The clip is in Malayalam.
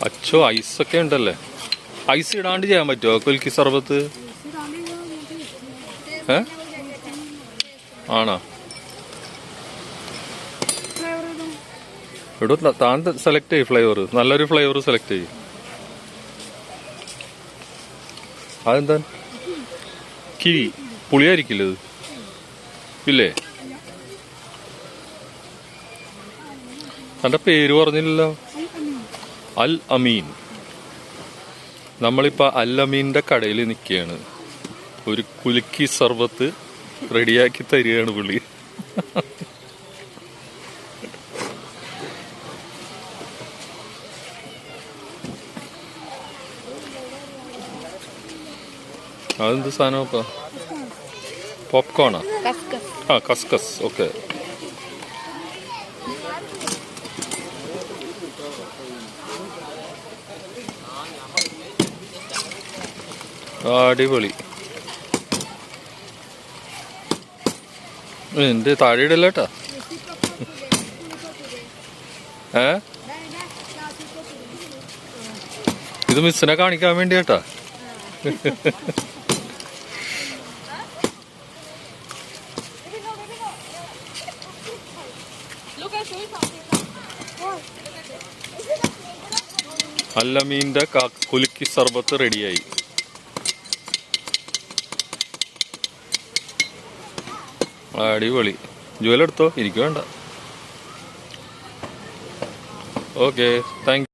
അച്ചോ ഐസൊക്കെ ഉണ്ടല്ലേ. ഐസ് ഇടാണ്ട് ചെയ്യാൻ പറ്റുമോ കുൽക്കി സർബത്ത്? ആണോ? ഇവിടെ താൻ സെലക്ട് ചെയ്യും ഫ്ലേവർ. നല്ലൊരു ഫ്ലേവർ സെലക്ട് ചെയ്യും. അതെന്താ? കിവി പുളിയായിരിക്കില്ല ഇത്? ഇല്ലേ? തന്റെ പേര് പറഞ്ഞില്ലല്ലോ. അൽ അമീൻ. നമ്മളിപ്പോ അൽ അമീന്റെ കടയിൽ നിൽക്കുകയാണ്. ഒരു കുലുക്കി സർബത്ത് റെഡിയാക്കി തരികയാണ് പുള്ളി. അതെന്ത് സാധനമാ? പോപ്കോണാ? ആ, കസ്കസ്. ഓക്കെ. അടിപൊളി. എന്റെ താഴെ ഇടല്ലേട്ടാ. ഇത് മിസ്സിനെ കാണിക്കാൻ വേണ്ടിയാട്ടാ. അല്ലമീന്റെ കുലുക്കി സർബത്ത് റെഡിയായി. അടിപൊളി. ജുവലെടുത്തോ, എനിക്ക് വേണ്ട. Okay, thank you.